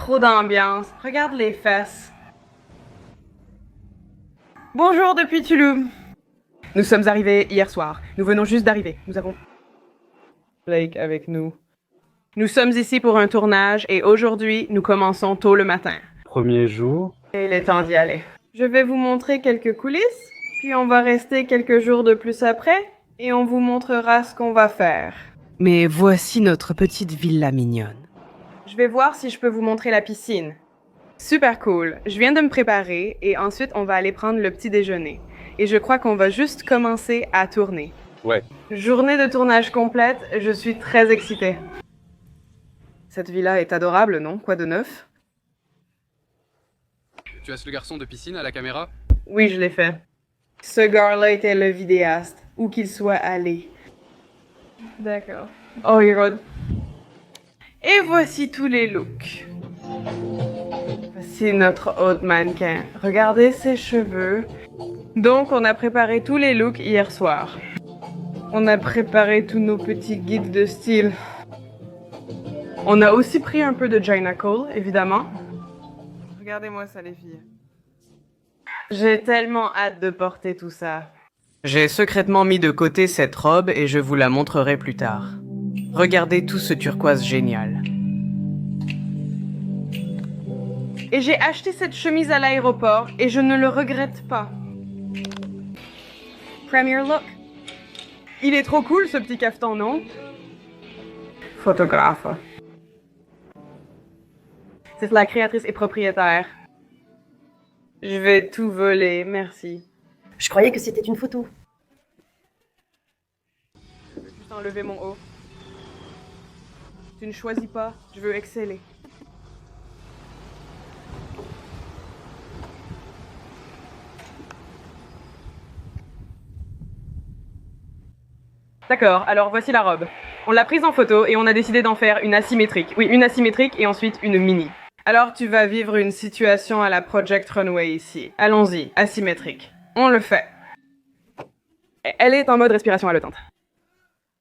trop d'ambiance. Regarde les fesses. Bonjour depuis Tulum. Nous sommes arrivés hier soir. Nous venons juste d'arriver. Nous avons Blake avec nous. Nous sommes ici pour un tournage et aujourd'hui, nous commençons tôt le matin. Premier jour. Et il est temps d'y aller. Je vais vous montrer quelques coulisses, puis on va rester quelques jours de plus après et on vous montrera ce qu'on va faire. Mais voici notre petite villa mignonne. Je vais voir si je peux vous montrer la piscine. Super cool. Je viens de me préparer et ensuite on va aller prendre le petit déjeuner. Et je crois qu'on va juste commencer à tourner. Ouais. Journée de tournage complète, je suis très excitée. Cette villa est adorable, non? Quoi de neuf? Tu as le garçon de piscine à la caméra? Oui, je l'ai fait. Ce gars-là était le vidéaste, où qu'il soit allé. D'accord. Oh, you're good. Et voici tous les looks. Voici notre hôte mannequin. Regardez ses cheveux. Donc, on a préparé tous les looks hier soir. On a préparé tous nos petits guides de style. On a aussi pris un peu de Gina Cole, évidemment. Regardez-moi ça, les filles. J'ai tellement hâte de porter tout ça. J'ai secrètement mis de côté cette robe et je vous la montrerai plus tard. Regardez tout ce turquoise génial. Et j'ai acheté cette chemise à l'aéroport et je ne le regrette pas. Premier look. Il est trop cool ce petit cafetan, non? Photographe. C'est la créatrice et propriétaire. Je vais tout voler, merci. Je croyais que c'était une photo. Je veux juste enlever mon haut. Tu ne choisis pas, je veux exceller. D'accord, alors voici la robe. On l'a prise en photo et on a décidé d'en faire une asymétrique. Oui, une asymétrique et ensuite une mini. Alors tu vas vivre une situation à la Project Runway ici. Allons-y, asymétrique. On le fait. Elle est en mode respiration haletante.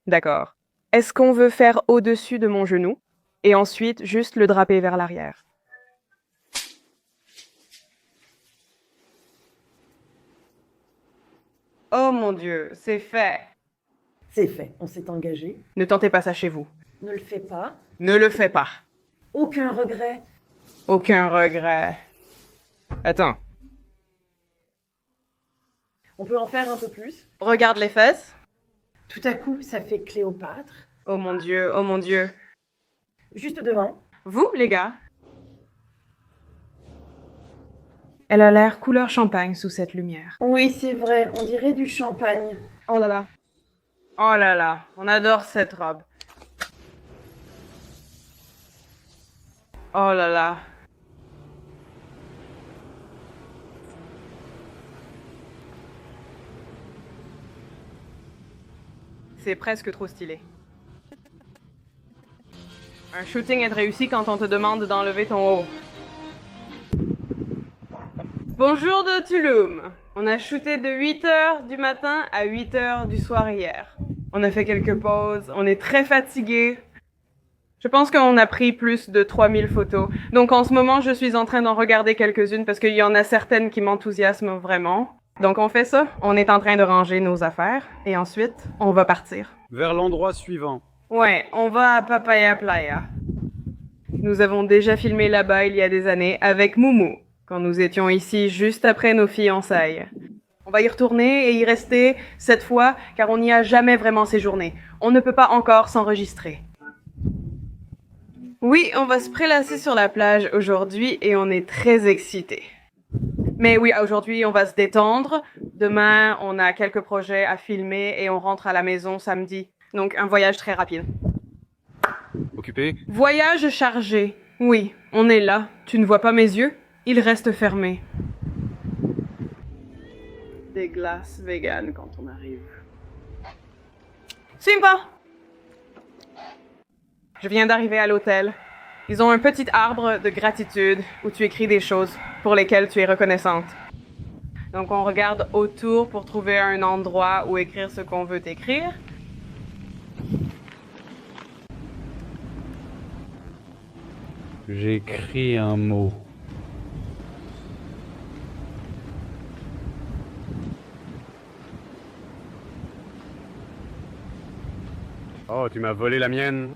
D'accord. Est-ce qu'on veut faire au-dessus de mon genou et ensuite juste le draper vers l'arrière? Oh mon Dieu, c'est fait. C'est fait, on s'est engagé. Ne tentez pas ça chez vous. Ne le fais pas. Ne le fais pas. Aucun regret. Aucun regret. Attends. On peut en faire un peu plus. Regarde les fesses. Tout à coup, ça fait Cléopâtre. Oh mon Dieu, oh mon Dieu. Juste devant. Vous, les gars? Elle a l'air couleur champagne sous cette lumière. Oui, c'est vrai, on dirait du champagne. Oh là là. Oh là là, on adore cette robe. Oh là là. C'est presque trop stylé. Un shooting est réussi quand on te demande d'enlever ton haut. Bonjour de Tulum. On a shooté de 8h du matin à 8h du soir hier. On a fait quelques pauses, on est très fatigués. Je pense qu'on a pris plus de 3000 photos. Donc en ce moment, je suis en train d'en regarder quelques-unes parce qu'il y en a certaines qui m'enthousiasment vraiment. Donc on fait ça, on est en train de ranger nos affaires et ensuite, on va partir. Vers l'endroit suivant. Ouais, on va à Papaya Playa. Nous avons déjà filmé là-bas il y a des années avec Moumou, quand nous étions ici juste après nos fiançailles. On va y retourner et y rester cette fois, car on n'y a jamais vraiment séjourné. On ne peut pas encore s'enregistrer. Oui, on va se prélasser sur la plage aujourd'hui et on est très excités. Mais oui, aujourd'hui, on va se détendre. Demain, on a quelques projets à filmer et on rentre à la maison samedi. Donc, un voyage très rapide. Occupé? Voyage chargé. Oui, on est là. Tu ne vois pas mes yeux? Ils restent fermés. Des glaces véganes quand on arrive. Suis-moi! Je viens d'arriver à l'hôtel. Ils ont un petit arbre de gratitude où tu écris des choses pour lesquelles tu es reconnaissante. Donc on regarde autour pour trouver un endroit où écrire ce qu'on veut écrire. J'écris un mot. Oh, tu m'as volé la mienne.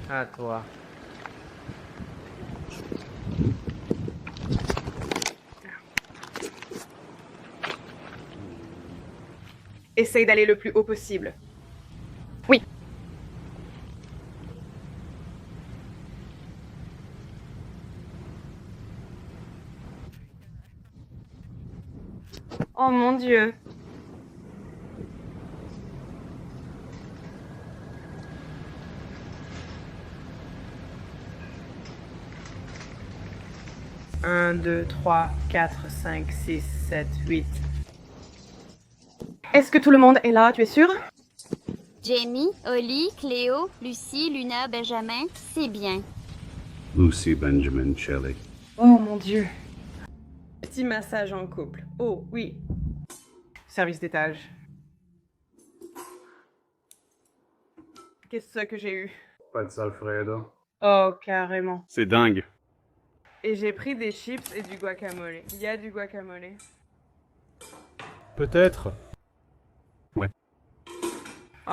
À toi. Essaye d'aller le plus haut possible. Oui. Oh mon Dieu. Un, 2, 3, 4, 5, 6, 7, 8. Est-ce que tout le monde est là, tu es sûr? Jamie, Holly, Cléo, Lucie, Luna, Benjamin, c'est bien. Lucy Benjamin Shelley. Oh mon Dieu. Petit massage en couple. Oh oui. Service d'étage. Qu'est-ce que j'ai eu? Pas de Salfredo. Oh, carrément. C'est dingue. Et j'ai pris des chips et du guacamole. Il y a du guacamole. Peut-être.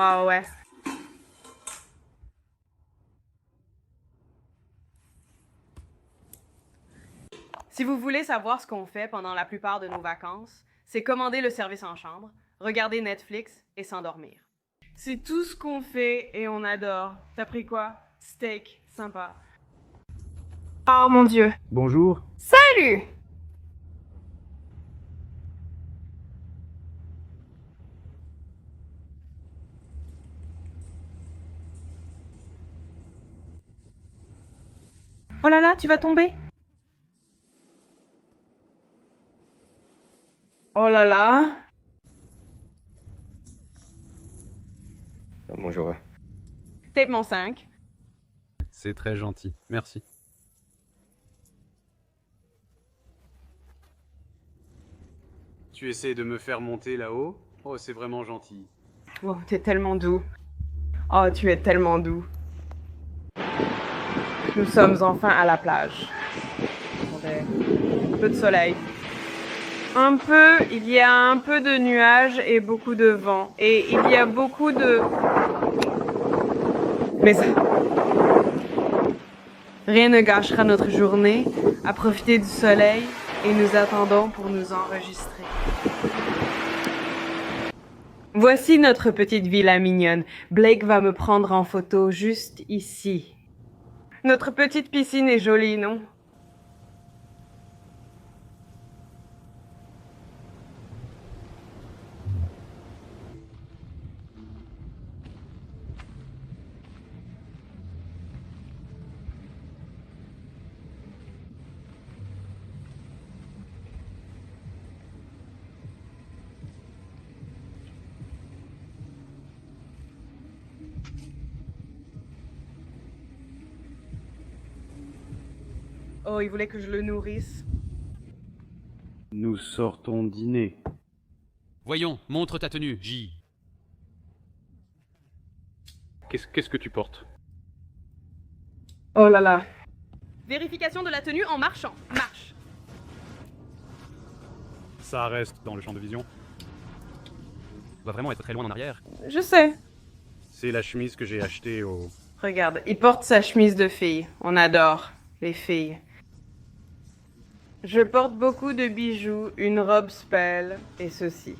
Ah ouais. Si vous voulez savoir ce qu'on fait pendant la plupart de nos vacances, c'est commander le service en chambre, regarder Netflix et s'endormir. C'est tout ce qu'on fait et on adore. T'as pris quoi? Steak, sympa. Oh mon Dieu. Bonjour. Salut! Oh là là, tu vas tomber? Oh là là. Bonjour. Tape mon 5. C'est très gentil. Merci. Tu essaies de me faire monter là-haut? Oh, c'est vraiment gentil. Oh, t'es tellement doux. Oh, tu es tellement doux. Nous sommes enfin à la plage. Attendez. Un peu de soleil. Il y a un peu de nuages et beaucoup de vent. Et il y a beaucoup de... Mais ça... Rien ne gâchera notre journée à profiter du soleil et nous attendons pour nous enregistrer. Voici notre petite villa mignonne. Blake va me prendre en photo juste ici. Notre petite piscine est jolie, non? Oh, il voulait que je le nourrisse. Nous sortons dîner. Voyons, montre ta tenue, J. Qu'est-ce que tu portes? Oh là là. Vérification de la tenue en marchant. Marche. Ça reste dans le champ de vision. On doit vraiment être très loin en arrière. Je sais. C'est la chemise que j'ai achetée au... Regarde, il porte sa chemise de fille. On adore les filles. Je porte beaucoup de bijoux, une robe spell et ceci.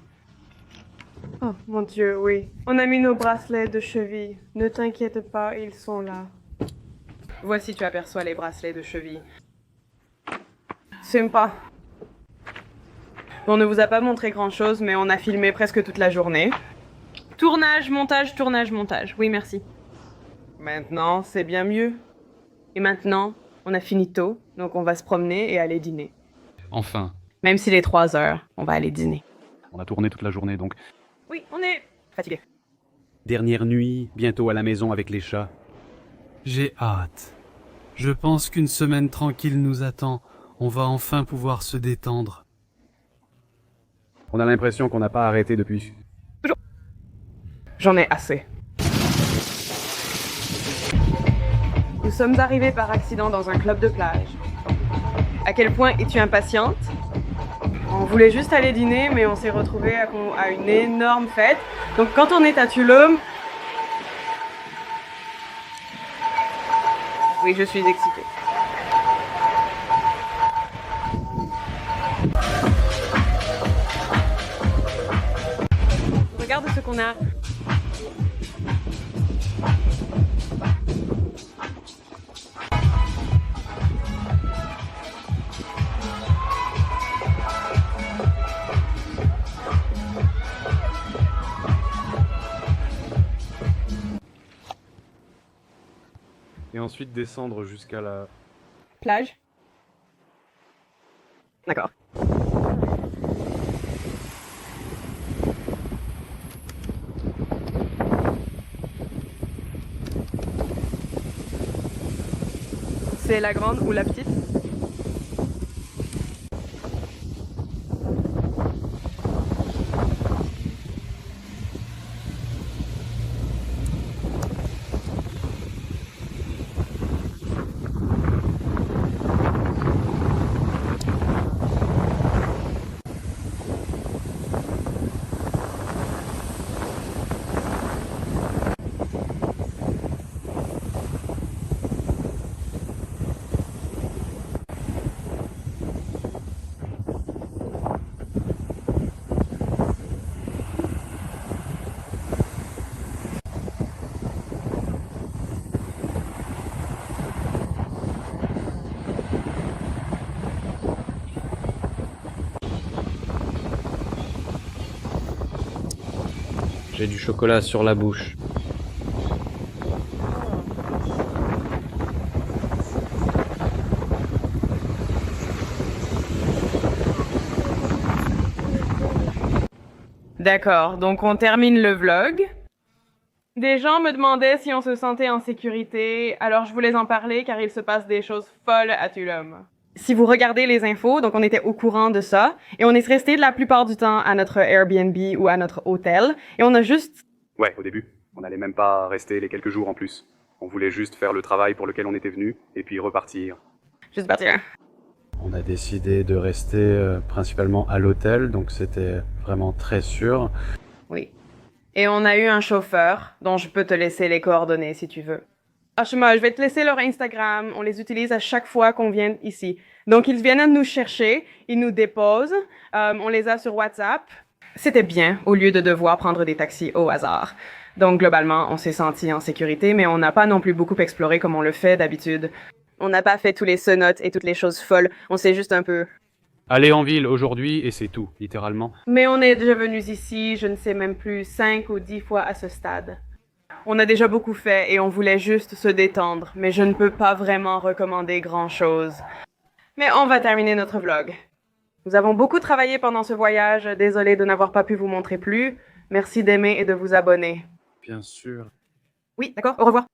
Oh mon Dieu, oui. On a mis nos bracelets de cheville. Ne t'inquiète pas, ils sont là. Voici, tu aperçois les bracelets de cheville. Sympa. On ne vous a pas montré grand-chose, mais on a filmé presque toute la journée. Tournage, montage, tournage, montage. Oui, merci. Maintenant, c'est bien mieux. Et maintenant, on a fini tôt, donc on va se promener et aller dîner. Enfin, Même s'il est 3 heures, on va aller dîner. on a tourné toute la journée, donc... Oui, on est fatigué. Dernière nuit, bientôt à la maison avec les chats. J'ai hâte. Je pense qu'une semaine tranquille nous attend. On va enfin pouvoir se détendre. On a l'impression qu'on n'a pas arrêté depuis... J'en ai assez. Nous sommes arrivés par accident dans un club de plage. À quel point es-tu impatiente? On voulait juste aller dîner, mais on s'est retrouvés à une énorme fête. Donc quand on est à Tulum... Oui, je suis excitée. Regarde ce qu'on a. Et ensuite descendre jusqu'à la... Plage. D'accord. C'est la grande ou la petite? J'ai du chocolat sur la bouche. D'accord, donc on termine le vlog. Des gens me demandaient si on se sentait en sécurité, alors je voulais en parler car il se passe des choses folles à Tulum. Si vous regardez les infos, donc on était au courant de ça, et on est resté la plupart du temps à notre Airbnb ou à notre hôtel, et on a juste... Ouais, au début. On n'allait même pas rester les quelques jours en plus. On voulait juste faire le travail pour lequel on était venu, et puis repartir. Juste partir. On a décidé de rester principalement à l'hôtel, donc c'était vraiment très sûr. Oui. Et on a eu un chauffeur, dont je peux te laisser les coordonnées si tu veux. Franchement, je vais te laisser leur Instagram. On les utilise à chaque fois qu'on vient ici. Donc, ils viennent nous chercher, ils nous déposent, on les a sur WhatsApp. C'était bien, au lieu de devoir prendre des taxis au hasard. Donc, globalement, on s'est senti en sécurité, mais on n'a pas non plus beaucoup exploré comme on le fait d'habitude. On n'a pas fait tous les cenotes et toutes les choses folles. On s'est juste un peu... Aller en ville aujourd'hui et c'est tout, littéralement. Mais on est déjà venus ici, je ne sais même plus, 5 ou 10 fois à ce stade. On a déjà beaucoup fait et on voulait juste se détendre, mais je ne peux pas vraiment recommander grand-chose. Mais on va terminer notre vlog. Nous avons beaucoup travaillé pendant ce voyage, désolé de n'avoir pas pu vous montrer plus. Merci d'aimer et de vous abonner. Bien sûr. Oui, d'accord, au revoir.